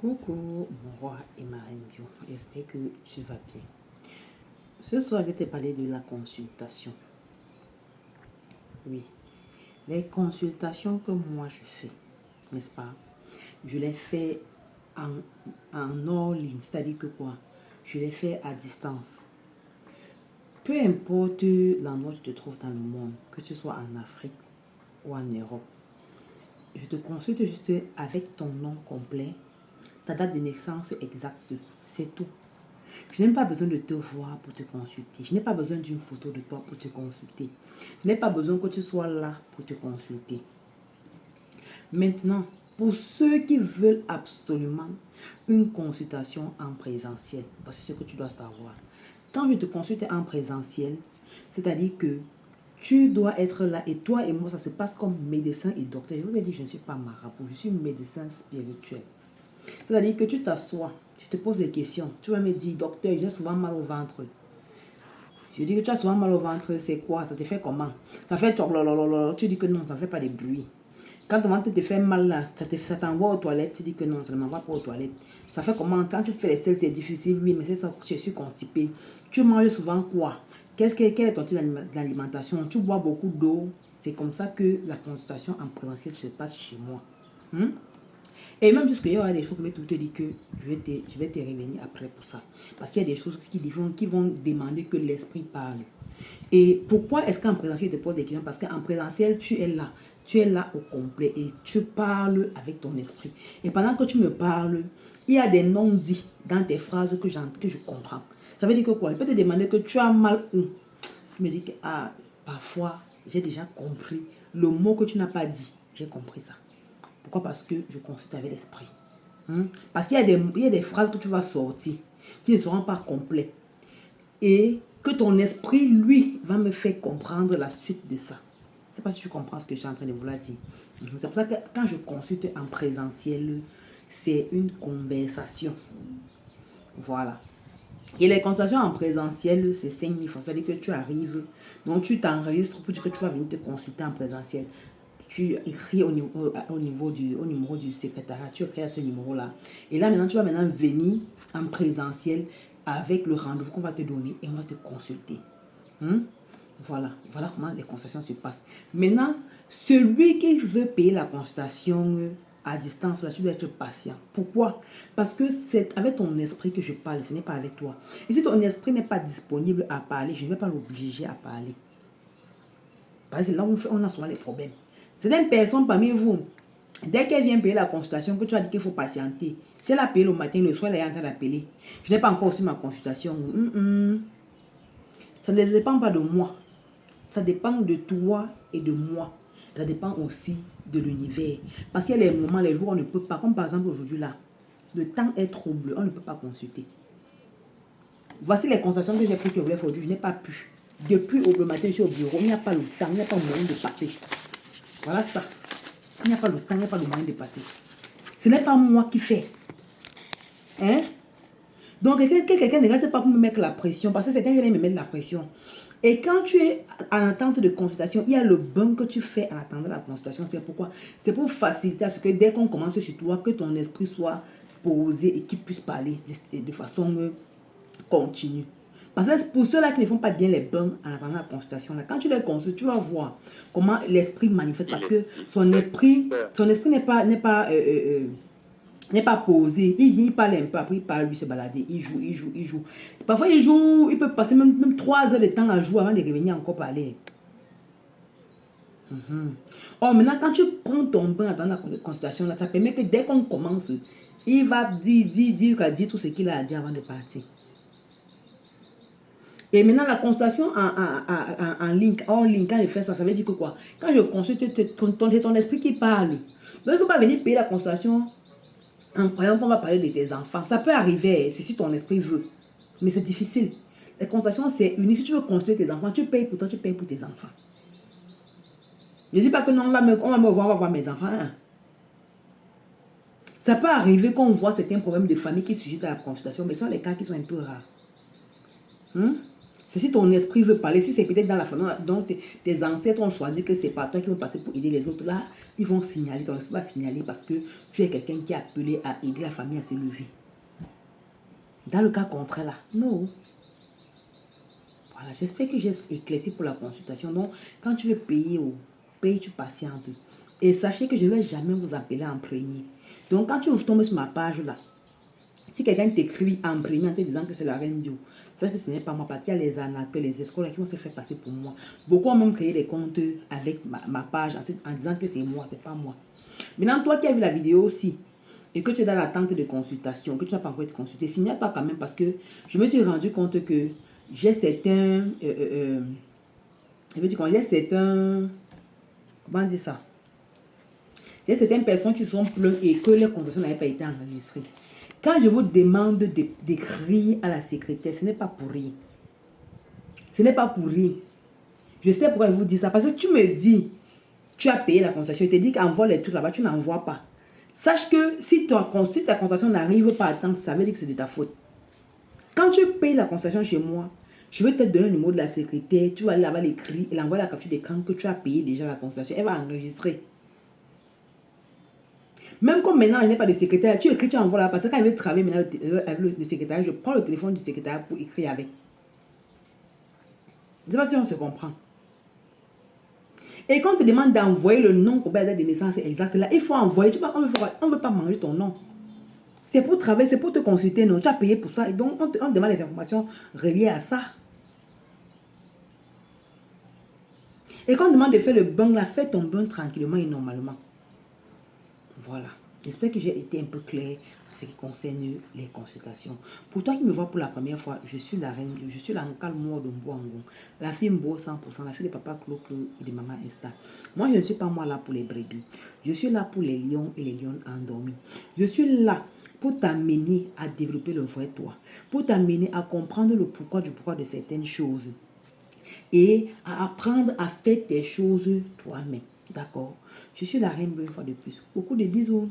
Coucou, mon roi et ma reine bio. J'espère que tu vas bien. Ce soir, je vais te parler de la consultation. Oui, les consultations que moi je fais, n'est-ce pas? Je les fais en hors ligne, c'est-à-dire que quoi? Je les fais à distance. Peu importe l'endroit où tu te trouves dans le monde, que tu sois en Afrique ou en Europe, je te consulte juste avec ton nom complet, ta date de naissance exacte, c'est tout. Je n'ai pas besoin de te voir pour te consulter. Je n'ai pas besoin d'une photo de toi pour te consulter. Je n'ai pas besoin que tu sois là pour te consulter. Maintenant, pour ceux qui veulent absolument une consultation en présentiel, parce que c'est ce que tu dois savoir. Quand je te consulte en présentiel, c'est-à-dire que tu dois être là et toi et moi, ça se passe comme médecin et docteur. Je vous ai dit, je ne suis pas marabout, je suis médecin spirituel. C'est-à-dire que tu t'assois, tu te poses des questions. Tu vas me dire, docteur, j'ai souvent mal au ventre. Je dis que tu as souvent mal au ventre, c'est quoi? Ça te fait comment? Ça fait tu dis que non, ça ne fait pas de bruit. Quand ton ventre te fait mal là, ça t'envoie aux toilettes, tu dis que non, ça ne m'envoie pas aux toilettes. Ça fait comment? Quand tu fais les selles, c'est difficile, oui, mais c'est ça que je suis constipée. Tu manges souvent quoi? Quel est ton type d'alimentation? Tu bois beaucoup d'eau. C'est comme ça que la consultation en présentiel se passe chez moi. Et même jusqu'il y aura des choses que je vais te dire que je vais te revenir après pour ça. Parce qu'il y a des choses qui vont demander que l'esprit parle. Et pourquoi est-ce qu'en présentiel, je te pose des questions? Parce qu'en présentiel, tu es là. Tu es là au complet et tu parles avec ton esprit. Et pendant que tu me parles, il y a des non-dits dans tes phrases que je comprends. Ça veut dire que quoi? Je peux te demander que tu as mal où? Tu me dis que parfois, j'ai déjà compris le mot que tu n'as pas dit. J'ai compris ça. Pourquoi? Parce que je consulte avec l'esprit. Parce qu'il y a des phrases que tu vas sortir qui ne seront pas complètes. Et que ton esprit, lui, va me faire comprendre la suite de ça. Je ne sais pas si tu comprends ce que je suis en train de vous dire. C'est pour ça que quand je consulte en présentiel, c'est une conversation. Voilà. Et les consultations en présentiel, c'est 5 000 francs. C'est-à-dire que tu arrives, donc tu t'enregistres pour dire que tu vas venir te consulter en présentiel. Tu écris au numéro du secrétariat, tu écris à ce numéro-là. Et là, maintenant, tu vas venir en présentiel avec le rendez-vous qu'on va te donner et on va te consulter. Voilà comment les consultations se passent. Maintenant, celui qui veut payer la consultation à distance, là, tu dois être patient. Pourquoi? Parce que c'est avec ton esprit que je parle, ce n'est pas avec toi. Et si ton esprit n'est pas disponible à parler, je ne vais pas l'obliger à parler. Parce que c'est là où on a souvent les problèmes. Certaines personnes parmi vous, dès qu'elle vient payer la consultation, que tu as dit qu'il faut patienter, si elle a payé le matin, le soir, elle est en train d'appeler. Je n'ai pas encore reçu ma consultation. Ça ne dépend pas de moi. Ça dépend de toi et de moi. Ça dépend aussi de l'univers. Parce qu'il y a les moments, les jours, on ne peut pas. Comme par exemple aujourd'hui là, le temps est trouble, on ne peut pas consulter. Voici les consultations que j'ai prises que je voulais faire aujourd'hui. Je n'ai pas pu. Depuis le matin, je suis au bureau. Il n'y a pas le temps, il n'y a pas le moyen de passer. Voilà ça. Il n'y a pas le temps, il n'y a pas le moyen de passer. Ce n'est pas moi qui fais. Donc, quelqu'un ne reste pas pour me mettre la pression. Parce que certains viennent me mettre la pression. Et quand tu es en attente de consultation, il y a le bon que tu fais en attendant la consultation. C'est pourquoi? C'est pour faciliter à ce que dès qu'on commence sur toi, que ton esprit soit posé et qu'il puisse parler de façon continue. Parce que pour ceux-là qui ne font pas bien les bains en attendant la consultation, là, quand tu les consultes, tu vas voir comment l'esprit manifeste. Parce que son esprit n'est pas posé. Il parle un peu, après il parle, lui se balader, il joue. Parfois il joue, il peut passer même 3 heures de temps à jouer avant de revenir encore parler. Or maintenant, quand tu prends ton bain dans la consultation, là, ça permet que dès qu'on commence, il va dire tout ce qu'il a à dire avant de partir. Et maintenant, la consultation en ligne, quand il fait ça, ça veut dire que quoi? Quand je consulte, c'est ton esprit qui parle. Donc, il ne faut pas venir payer la consultation en croyant qu'on va parler de tes enfants. Ça peut arriver, c'est si ton esprit veut. Mais c'est difficile. La consultation, c'est unique. Si tu veux consulter tes enfants, tu payes pour toi, tu payes pour tes enfants. Je ne dis pas que non, on va me voir, on va voir mes enfants. Ça peut arriver qu'on voit certains problèmes de famille qui sujet à la consultation, mais ce sont les cas qui sont un peu rares. C'est si ton esprit veut parler, si c'est peut-être dans la famille dont tes ancêtres ont choisi que c'est pas toi qui vont passer pour aider les autres, là, ils vont signaler, ton esprit va signaler parce que tu es quelqu'un qui est appelé à aider la famille à se lever. Dans le cas contraire, là, non. Voilà, j'espère que j'ai éclairci pour la consultation. Donc, quand tu veux payer, paye, tu patientes. Et sachez que je ne vais jamais vous appeler en premier. Donc, quand tu vous tombes sur ma page, là, si quelqu'un t'écrit en premier en te disant que c'est la reine Dio, sache que ce n'est pas moi parce qu'il y a les arnaqueurs, les escrocs qui vont se faire passer pour moi. Beaucoup ont même créé des comptes avec ma page en disant que c'est moi, c'est pas moi. Maintenant, toi qui as vu la vidéo aussi et que tu es dans l'attente de consultation, que tu n'as pas encore été consulté, signale-toi quand même parce que je me suis rendu compte que j'ai certains... je veux dire quand j'ai certains... Comment dire ça? J'ai certaines personnes qui sont pleines et que leur conversation n'avait pas été enregistrée. Quand je vous demande d'écrire à la secrétaire, ce n'est pas pour rien. Ce n'est pas pour rien. Je sais pourquoi je vous dis ça. Parce que tu me dis, tu as payé la consultation. Je te dis qu'envoie les trucs là-bas, tu n'envoies pas. Sache que si ta consultation n'arrive pas à temps, ça veut dire que c'est de ta faute. Quand tu payes la consultation chez moi, je vais te donner le numéro de la secrétaire. Tu vas aller là-bas l'écrire. Elle envoie la capture d'écran que tu as payé déjà la consultation. Elle va enregistrer. Même comme maintenant, il n'y a pas de secrétaire, tu écris, tu envoies là. Parce que quand elle veut travailler maintenant avec le secrétaire, je prends le téléphone du secrétaire pour écrire avec. Je ne sais pas si on se comprend. Et quand on te demande d'envoyer le nom pour la date de naissance exacte, là, il faut envoyer. On ne veut pas manger ton nom. C'est pour travailler, c'est pour te consulter, non? Tu as payé pour ça. Et donc, on te demande les informations reliées à ça. Et quand on demande de faire le bain, là, fais ton bain tranquillement et normalement. Voilà. J'espère que j'ai été un peu clair en ce qui concerne les consultations. Pour toi qui me vois pour la première fois, je suis la reine, je suis la Nkalmo de Mbouango, la fille Mbo 100%, la fille de papa Clo et de maman Insta. Moi, je ne suis pas moi là pour les brebis. Je suis là pour les lions et les lions endormis. Je suis là pour t'amener à développer le vrai toi, pour t'amener à comprendre le pourquoi du pourquoi de certaines choses et à apprendre à faire tes choses toi-même. D'accord? Je suis la reine une fois de plus. Beaucoup de bisous.